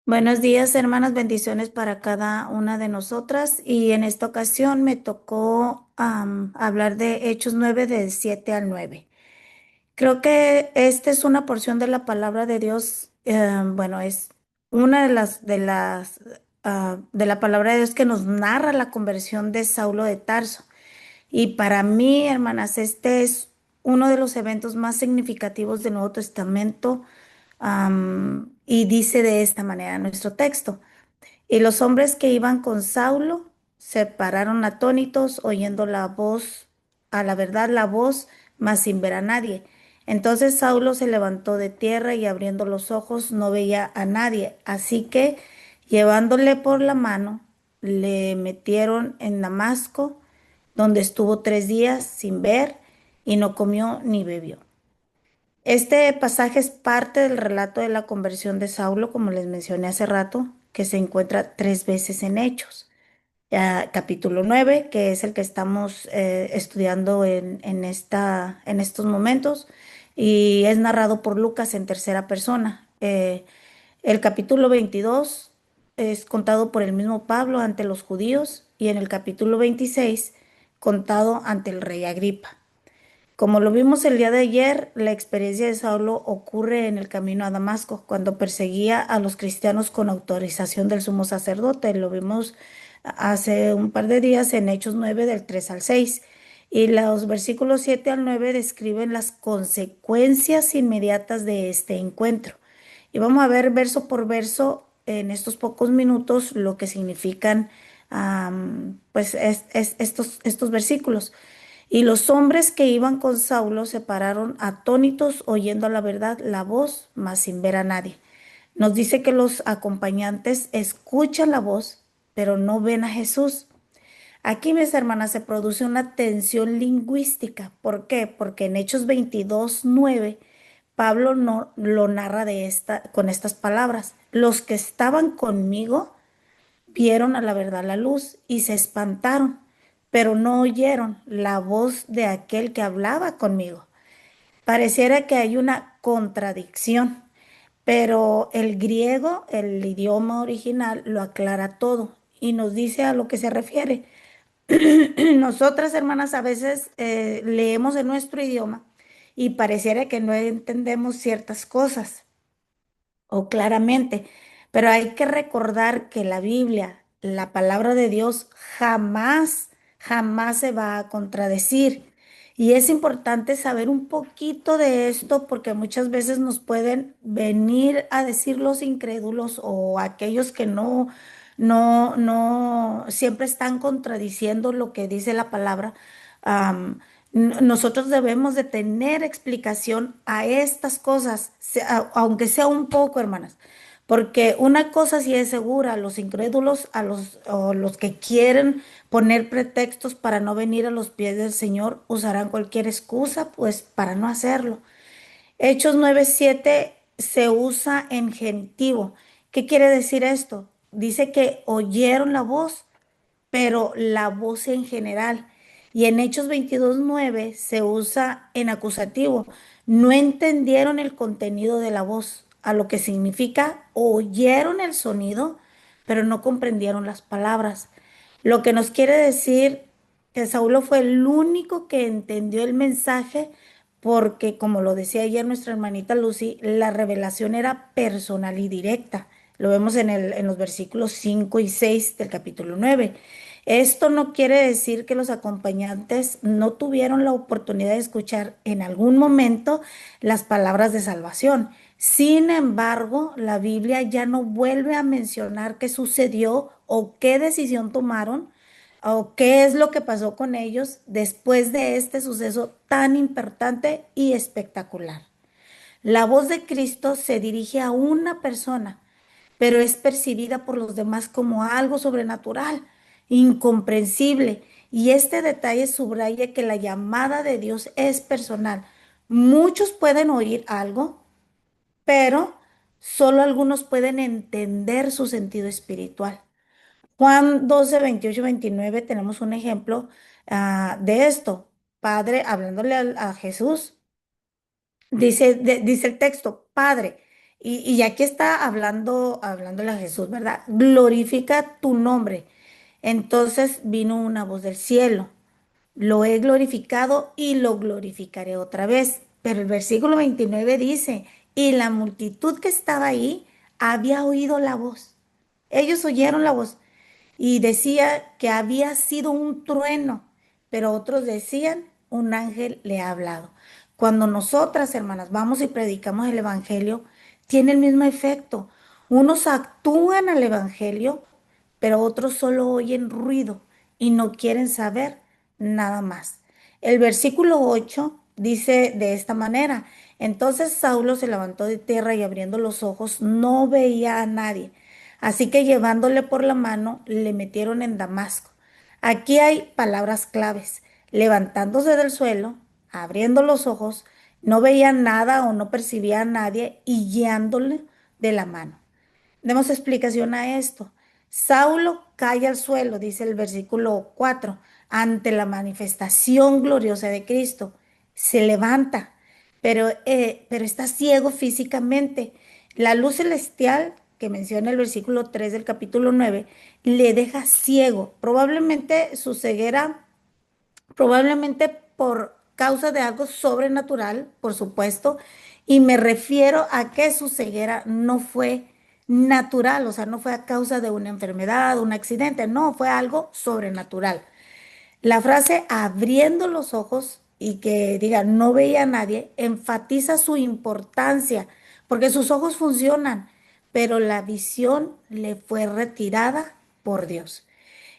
Buenos días, hermanas, bendiciones para cada una de nosotras. Y en esta ocasión me tocó hablar de Hechos 9 del 7 al 9. Creo que esta es una porción de la palabra de Dios. Bueno, es una de la palabra de Dios que nos narra la conversión de Saulo de Tarso. Y para mí, hermanas, este es uno de los eventos más significativos del Nuevo Testamento. Y dice de esta manera nuestro texto. Y los hombres que iban con Saulo se pararon atónitos, oyendo la voz, a la verdad la voz, mas sin ver a nadie. Entonces Saulo se levantó de tierra y abriendo los ojos no veía a nadie. Así que, llevándole por la mano, le metieron en Damasco, donde estuvo 3 días sin ver y no comió ni bebió. Este pasaje es parte del relato de la conversión de Saulo, como les mencioné hace rato, que se encuentra 3 veces en Hechos. Capítulo 9, que es el que estamos estudiando en estos momentos, y es narrado por Lucas en tercera persona. El capítulo 22 es contado por el mismo Pablo ante los judíos, y en el capítulo 26 contado ante el rey Agripa. Como lo vimos el día de ayer, la experiencia de Saulo ocurre en el camino a Damasco, cuando perseguía a los cristianos con autorización del sumo sacerdote. Lo vimos hace un par de días en Hechos 9 del 3 al 6. Y los versículos 7 al 9 describen las consecuencias inmediatas de este encuentro. Y vamos a ver verso por verso en estos pocos minutos lo que significan pues estos versículos. Y los hombres que iban con Saulo se pararon atónitos, oyendo la verdad, la voz, mas sin ver a nadie. Nos dice que los acompañantes escuchan la voz, pero no ven a Jesús. Aquí, mis hermanas, se produce una tensión lingüística. ¿Por qué? Porque en Hechos 22:9, Pablo no, lo narra con estas palabras. Los que estaban conmigo vieron a la verdad la luz y se espantaron, pero no oyeron la voz de aquel que hablaba conmigo. Pareciera que hay una contradicción, pero el griego, el idioma original, lo aclara todo y nos dice a lo que se refiere. Nosotras, hermanas, a veces leemos en nuestro idioma y pareciera que no entendemos ciertas cosas o claramente, pero hay que recordar que la Biblia, la palabra de Dios, jamás se va a contradecir. Y es importante saber un poquito de esto porque muchas veces nos pueden venir a decir los incrédulos o aquellos que no siempre están contradiciendo lo que dice la palabra. Nosotros debemos de tener explicación a estas cosas, aunque sea un poco, hermanas, porque una cosa sí es segura, a los incrédulos, o los que quieren poner pretextos para no venir a los pies del Señor, usarán cualquier excusa, pues, para no hacerlo. Hechos 9:7 se usa en genitivo. ¿Qué quiere decir esto? Dice que oyeron la voz, pero la voz en general. Y en Hechos 22:9 se usa en acusativo. No entendieron el contenido de la voz, a lo que significa oyeron el sonido, pero no comprendieron las palabras. Lo que nos quiere decir que Saulo fue el único que entendió el mensaje porque, como lo decía ayer nuestra hermanita Lucy, la revelación era personal y directa. Lo vemos en los versículos 5 y 6 del capítulo 9. Esto no quiere decir que los acompañantes no tuvieron la oportunidad de escuchar en algún momento las palabras de salvación. Sin embargo, la Biblia ya no vuelve a mencionar qué sucedió o qué decisión tomaron o qué es lo que pasó con ellos después de este suceso tan importante y espectacular. La voz de Cristo se dirige a una persona, pero es percibida por los demás como algo sobrenatural, incomprensible. Y este detalle subraya que la llamada de Dios es personal. Muchos pueden oír algo, pero solo algunos pueden entender su sentido espiritual. Juan 12, 28, 29 tenemos un ejemplo de esto. Padre, hablándole a Jesús, dice el texto, Padre, Y aquí está hablándole a Jesús, ¿verdad? Glorifica tu nombre. Entonces vino una voz del cielo. Lo he glorificado y lo glorificaré otra vez. Pero el versículo 29 dice, y la multitud que estaba ahí había oído la voz. Ellos oyeron la voz y decía que había sido un trueno, pero otros decían, un ángel le ha hablado. Cuando nosotras, hermanas, vamos y predicamos el evangelio, tiene el mismo efecto. Unos actúan al evangelio, pero otros solo oyen ruido y no quieren saber nada más. El versículo 8 dice de esta manera, entonces Saulo se levantó de tierra y abriendo los ojos no veía a nadie. Así que llevándole por la mano, le metieron en Damasco. Aquí hay palabras claves. Levantándose del suelo, abriendo los ojos, no veía nada o no percibía a nadie y guiándole de la mano. Demos explicación a esto. Saulo cae al suelo, dice el versículo 4, ante la manifestación gloriosa de Cristo. Se levanta, pero está ciego físicamente. La luz celestial que menciona el versículo 3 del capítulo 9 le deja ciego. Probablemente su ceguera, probablemente por causa de algo sobrenatural, por supuesto, y me refiero a que su ceguera no fue natural, o sea, no fue a causa de una enfermedad, un accidente, no, fue algo sobrenatural. La frase abriendo los ojos y que diga no veía a nadie enfatiza su importancia porque sus ojos funcionan, pero la visión le fue retirada por Dios.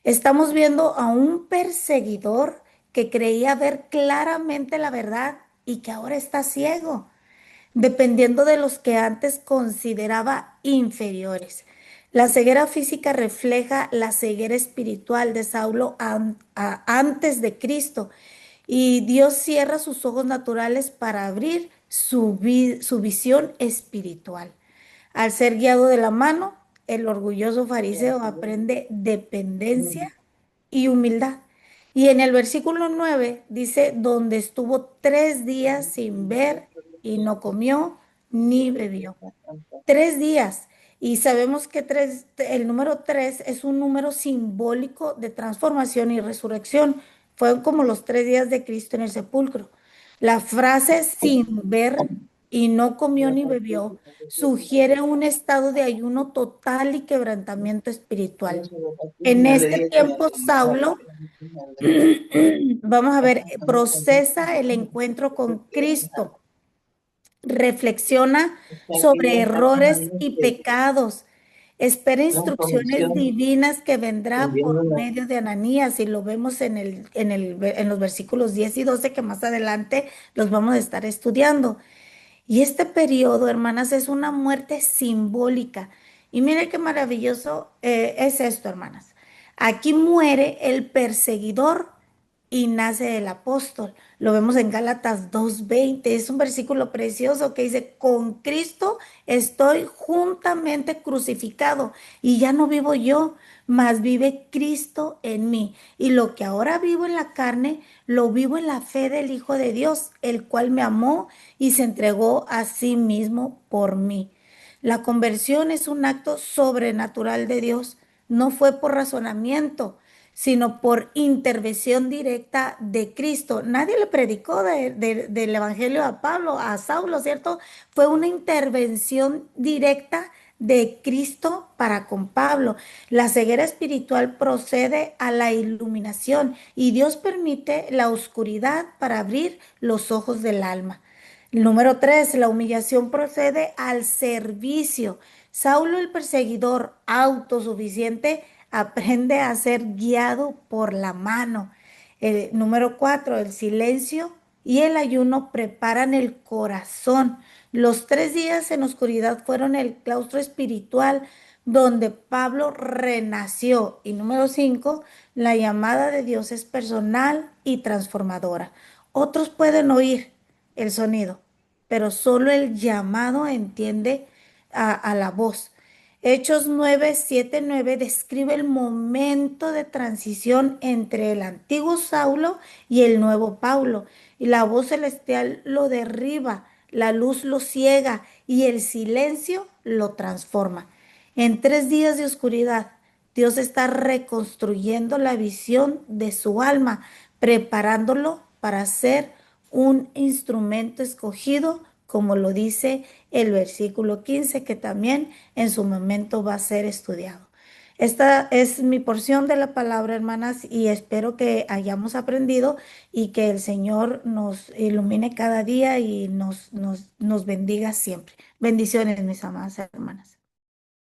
Estamos viendo a un perseguidor que creía ver claramente la verdad y que ahora está ciego, dependiendo de los que antes consideraba inferiores. La ceguera física refleja la ceguera espiritual de Saulo antes de Cristo y Dios cierra sus ojos naturales para abrir su visión espiritual. Al ser guiado de la mano, el orgulloso fariseo aprende dependencia y humildad. Y en el versículo 9 dice, donde estuvo 3 días sin ver y no comió ni bebió. 3 días. Y sabemos que el número 3 es un número simbólico de transformación y resurrección. Fueron como los 3 días de Cristo en el sepulcro. La frase sin ver y no comió ni bebió sugiere un estado de ayuno total y quebrantamiento espiritual. En este tiempo, Saulo, vamos a ver, procesa el encuentro con Cristo, reflexiona sobre errores y pecados, espera instrucciones divinas que vendrá por medio de Ananías y lo vemos en los versículos 10 y 12 que más adelante los vamos a estar estudiando. Y este periodo, hermanas, es una muerte simbólica. Y mire qué maravilloso es esto, hermanas. Aquí muere el perseguidor y nace el apóstol. Lo vemos en Gálatas 2:20. Es un versículo precioso que dice, con Cristo estoy juntamente crucificado y ya no vivo yo, mas vive Cristo en mí. Y lo que ahora vivo en la carne, lo vivo en la fe del Hijo de Dios, el cual me amó y se entregó a sí mismo por mí. La conversión es un acto sobrenatural de Dios. No fue por razonamiento, sino por intervención directa de Cristo. Nadie le predicó del Evangelio a Pablo, a Saulo, ¿cierto? Fue una intervención directa de Cristo para con Pablo. La ceguera espiritual procede a la iluminación y Dios permite la oscuridad para abrir los ojos del alma. Número 3, la humillación procede al servicio. Saulo el perseguidor autosuficiente aprende a ser guiado por la mano. Número 4, el silencio y el ayuno preparan el corazón. Los 3 días en oscuridad fueron el claustro espiritual donde Pablo renació. Y número 5, la llamada de Dios es personal y transformadora. Otros pueden oír el sonido, pero solo el llamado entiende a la voz. Hechos 9, 7, 9 describe el momento de transición entre el antiguo Saulo y el nuevo Pablo. Y la voz celestial lo derriba, la luz lo ciega y el silencio lo transforma. En 3 días de oscuridad, Dios está reconstruyendo la visión de su alma, preparándolo para ser un instrumento escogido, como lo dice el versículo 15, que también en su momento va a ser estudiado. Esta es mi porción de la palabra, hermanas, y espero que hayamos aprendido y que el Señor nos ilumine cada día y nos bendiga siempre. Bendiciones, mis amadas hermanas.